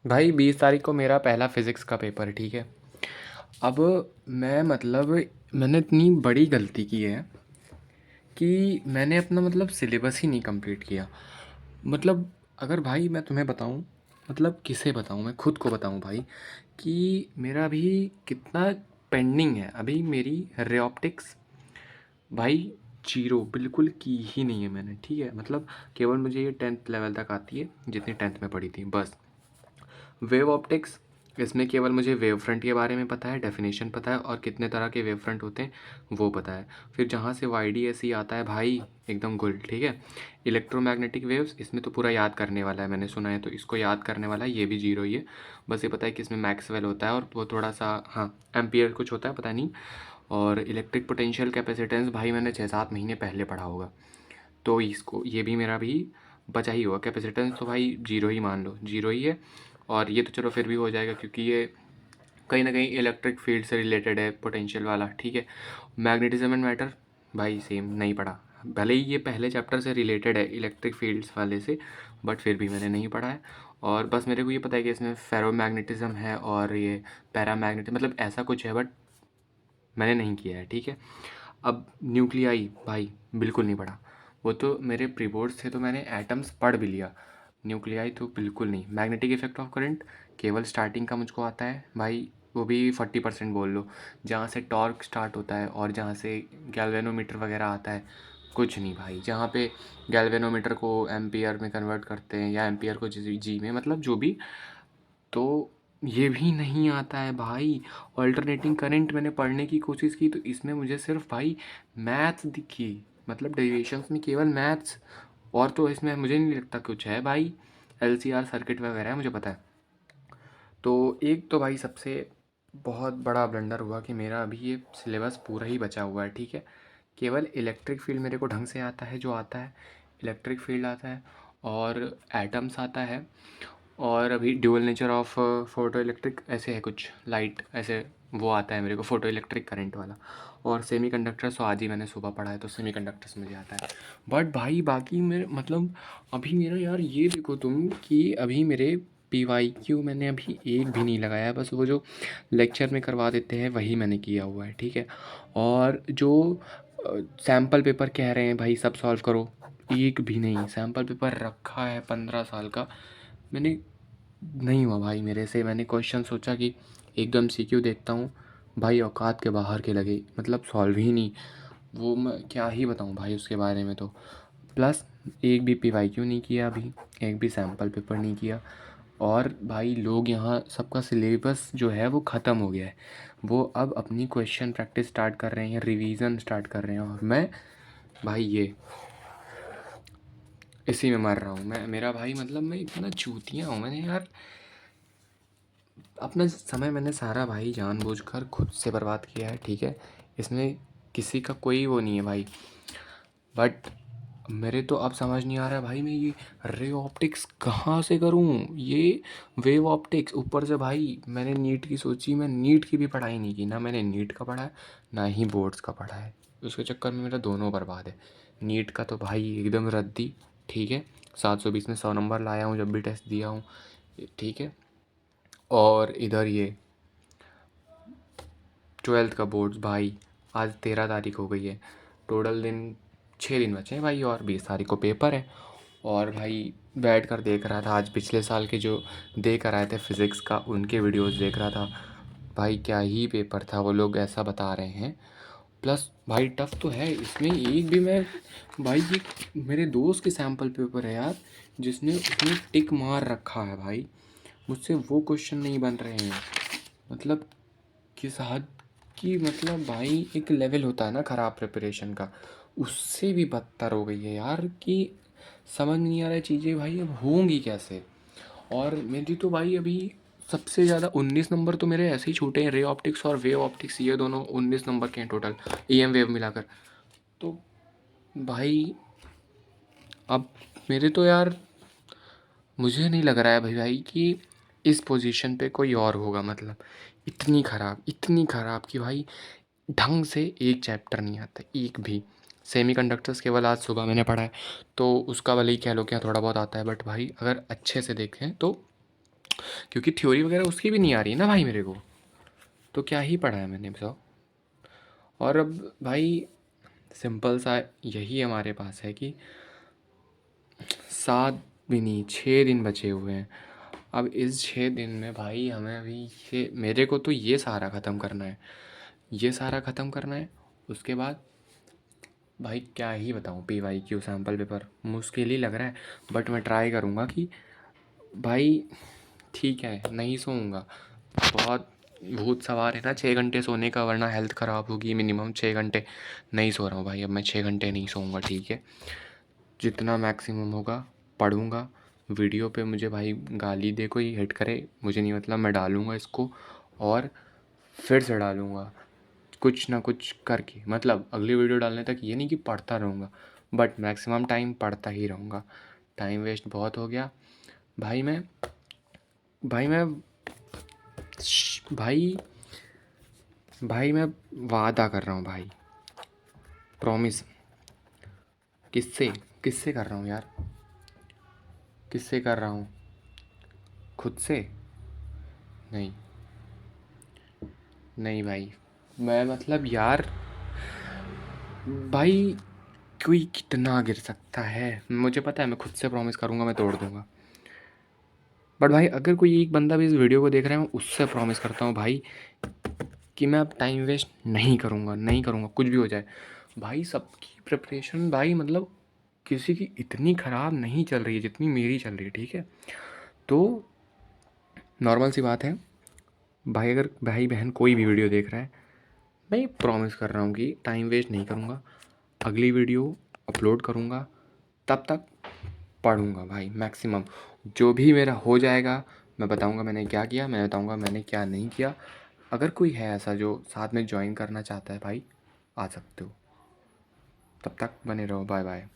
भाई 20 तारीख को मेरा पहला फिज़िक्स का पेपर है, ठीक है। अब मैं मतलब मैंने इतनी बड़ी गलती की है कि मैंने अपना मतलब सिलेबस ही नहीं कंप्लीट किया। मतलब अगर भाई मैं तुम्हें बताऊं, मतलब किसे बताऊं, मैं खुद को बताऊं भाई कि मेरा अभी कितना पेंडिंग है। अभी मेरी रे ऑप्टिक्स भाई जीरो बिल्कुल की ही नहीं है मैंने, ठीक है। मतलब केवल मुझे ये 10th लेवल तक आती है जितनी 10th में पढ़ी थी बस। वेव ऑप्टिक्स, इसमें केवल मुझे वेव फ्रंट के बारे में पता है, डेफिनेशन पता है और कितने तरह के वेव फ्रंट होते हैं वो पता है। फिर जहाँ से वाई डी एस ई आता है भाई एकदम गुल, ठीक है। इलेक्ट्रोमैग्नेटिक वेव्स, इसमें तो पूरा याद करने वाला है, मैंने सुना है तो इसको याद करने वाला है, ये भी जीरो ही है। बस ये पता है कि इसमें मैक्सवेल होता है और वो थोड़ा सा, हाँ, एम्पियर कुछ होता है पता नहीं। और इलेक्ट्रिक पोटेंशियल कैपेसिटेंस भाई मैंने 6-7 महीने पहले पढ़ा होगा, तो इसको ये भी मेरा भी बचा ही हुआ। कैपेसिटेंस तो भाई जीरो ही मान लो, जीरो ही है। और ये तो चलो फिर भी हो जाएगा क्योंकि ये कहीं ना कहीं इलेक्ट्रिक फील्ड से रिलेटेड है, पोटेंशियल वाला, ठीक है। मैग्नेटिज्म एंड मैटर भाई सेम नहीं पढ़ा, भले ही ये पहले चैप्टर से रिलेटेड है इलेक्ट्रिक फील्ड्स वाले से, बट फिर भी मैंने नहीं पढ़ा है। और बस मेरे को ये पता है कि इसमें फेरो मैग्नेटिज्म है और ये पैरा मैग्नेटिज्म, मतलब ऐसा कुछ है, बट मैंने नहीं किया है, ठीक है। अब न्यूक्लियाई भाई बिल्कुल नहीं पढ़ा, वो तो मेरे प्री बोर्ड्स थे तो मैंने एटम्स पढ़ भी लिया। न्यूक्लियाई तो बिल्कुल नहीं। मैग्नेटिक इफेक्ट ऑफ करंट केवल स्टार्टिंग का मुझको आता है भाई, वो भी 40% बोल लो, जहाँ से टॉर्क स्टार्ट होता है और जहाँ से गैल्वेनोमीटर वगैरह आता है। कुछ नहीं भाई, जहाँ पे गैल्वेनोमीटर को एम्पियर में कन्वर्ट करते हैं या एम्पियर को जी में, मतलब जो भी, तो ये भी नहीं आता है भाई। अल्टरनेटिंग करंट मैंने पढ़ने की कोशिश की तो इसमें मुझे सिर्फ भाई मैथ्स दिखी, मतलब डेरिवेशंस में केवल मैथ्स, और तो इसमें मुझे नहीं लगता कुछ है भाई। एलसीआर सर्किट वगैरह है मुझे पता है। तो एक तो भाई सबसे बहुत बड़ा ब्लंडर हुआ कि मेरा अभी ये सिलेबस पूरा ही बचा हुआ है, ठीक है। केवल इलेक्ट्रिक फील्ड मेरे को ढंग से आता है, जो आता है इलेक्ट्रिक फील्ड आता है और एटम्स आता है। और अभी dual nature of photo electric ऐसे है कुछ, लाइट ऐसे, वो आता है मेरे को, फोटो इलेक्ट्रिक करंट वाला। और सेमी कंडक्टर्स तो आज ही मैंने सुबह पढ़ा है तो सेमी कंडक्टर्स मुझे आता है। बट भाई बाकी मेरे मतलब अभी मेरा यार ये देखो तुम कि अभी मेरे पी वाई क्यू मैंने अभी एक भी नहीं लगाया, बस वो जो लेक्चर में करवा देते हैं वही मैंने किया हुआ है, ठीक है। और जो सैम्पल पेपर कह रहे हैं भाई सब सॉल्व करो, एक भी नहीं। सैम्पल पेपर रखा है 15 साल का, मैंने नहीं हुआ भाई मेरे से। मैंने क्वेश्चन सोचा कि एकदम सीक्यू देखता हूँ भाई, औकात के बाहर के लगे, मतलब सॉल्व ही नहीं। वो मैं क्या ही बताऊँ भाई उसके बारे में। तो प्लस एक भी पी वाई क्यू नहीं किया अभी, एक भी सैम्पल पेपर नहीं किया। और भाई लोग यहाँ सबका सिलेबस जो है वो ख़त्म हो गया है, वो अब अपनी क्वेश्चन प्रैक्टिस स्टार्ट कर रहे हैं, रिवीजन स्टार्ट कर रहे हैं, और मैं भाई ये इसी में मर रहा हूँ मैं। मेरा भाई मतलब मैं इतना चूतिया हूँ, मैंने यार अपना समय मैंने सारा भाई जानबूझकर खुद से बर्बाद किया है, ठीक है। इसमें किसी का कोई वो नहीं है भाई। बट मेरे तो अब समझ नहीं आ रहा है भाई, मैं ये रे ऑप्टिक्स कहाँ से करूँ, ये वेव ऑप्टिक्स ऊपर से भाई मैंने नीट की सोची, मैं नीट की भी पढ़ाई नहीं की, ना मैंने नीट का पढ़ा है ना ही बोर्ड्स का पढ़ा है। उसके चक्कर में मेरा दोनों बर्बाद है। नीट का तो भाई एकदम रद्दी, ठीक है। 720 में 100 नंबर लाया हूँ जब भी टेस्ट दिया हूँ, ठीक है। और इधर ये 12th का बोर्ड्स भाई, आज 13 तारीख हो गई है, टोटल दिन 6 दिन बचे हैं भाई, और 20 तारीख को पेपर है। और भाई बैठ कर देख रहा था आज पिछले साल के जो दे कर आए थे फिज़िक्स का, उनके वीडियोस देख रहा था भाई, क्या ही पेपर था, वो लोग ऐसा बता रहे हैं। प्लस भाई टफ तो है इसमें, एक भी मैं भाई ये मेरे दोस्त के सैम्पल पेपर है यार, जिसने उसने टिक मार रखा है भाई, मुझसे वो क्वेश्चन नहीं बन रहे हैं। मतलब किस हद की, मतलब भाई एक लेवल होता है ना ख़राब प्रिपरेशन का, उससे भी बदतर हो गई है यार, कि समझ नहीं आ रहा है चीज़ें भाई अब होंगी कैसे। और मेरी तो भाई अभी सबसे ज़्यादा 19 नंबर तो मेरे ऐसे ही छूटे हैं, रे ऑप्टिक्स और वेव ऑप्टिक्स, ये दोनों 19 नंबर के हैं टोटल, ई एम वेव मिलाकर। तो भाई अब मेरे तो यार मुझे नहीं लग रहा है भाई कि इस पोजीशन पे कोई और होगा, मतलब इतनी ख़राब कि भाई ढंग से एक चैप्टर नहीं आता एक भी। सेमी कंडक्टर्स केवल आज सुबह मैंने पढ़ा है, तो उसका भले ही कह लो क्या थोड़ा बहुत आता है, बट भाई अगर अच्छे से देखें तो क्योंकि थ्योरी वगैरह उसकी भी नहीं आ रही है ना भाई मेरे को, तो क्या ही पढ़ा है मैंने बताओ। और अब भाई सिंपल सा यही हमारे पास है कि 7 भी नहीं 6 दिन बचे हुए हैं। अब इस 6 दिन में भाई हमें अभी ये मेरे को तो ये सारा ख़त्म करना है, ये सारा ख़त्म करना है। उसके बाद भाई क्या ही बताऊँ, PYQ सैम्पल पेपर मुश्किल ही लग रहा है, बट मैं ट्राई करूँगा कि भाई ठीक है नहीं सोऊंगा। बहुत भूत सवार है ना 6 घंटे सोने का, वरना हेल्थ ख़राब होगी। मिनिमम 6 घंटे नहीं सो रहा हूँ भाई, अब मैं 6 घंटे नहीं सोऊंगा, ठीक है। जितना मैक्सिमम होगा पढ़ूंगा। वीडियो पे मुझे भाई गाली दे कोई हिट करे, मुझे नहीं मतलब, मैं डालूंगा इसको और फिर से डालूंगा कुछ ना कुछ करके। मतलब अगली वीडियो डालने तक ये नहीं कि पढ़ता रहूँगा, बट मैक्सिमम टाइम पढ़ता ही रहूँगा। टाइम वेस्ट बहुत हो गया भाई। मैं भाई भाई मैं वादा कर रहा हूँ भाई, प्रॉमिस। किससे किससे कर रहा हूँ यार, किससे कर रहा हूँ? खुद से? नहीं नहीं भाई, मैं मतलब यार भाई कोई कितना गिर सकता है, मुझे पता है। मैं खुद से प्रॉमिस करूँगा मैं तोड़ दूँगा। बट भाई अगर कोई एक बंदा भी इस वीडियो को देख रहा है, मैं उससे प्रॉमिस करता हूँ भाई कि मैं अब टाइम वेस्ट नहीं करूँगा, नहीं करूँगा, कुछ भी हो जाए। भाई सबकी प्रिपरेशन भाई मतलब किसी की इतनी ख़राब नहीं चल रही है जितनी मेरी चल रही है, ठीक है। तो नॉर्मल सी बात है भाई, अगर भाई बहन कोई भी वीडियो देख रहा है, मैं प्रॉमिस कर रहा हूँ कि टाइम वेस्ट नहीं करूँगा। अगली वीडियो अपलोड करूँगा, तब तक पढ़ूँगा भाई मैक्सिमम। जो भी मेरा हो जाएगा मैं बताऊँगा मैंने क्या किया, मैं बताऊँगा मैंने क्या नहीं किया। अगर कोई है ऐसा जो साथ में ज्वाइन करना चाहता है भाई, आ सकते हो। तब तक बने रहो, बाय बाय।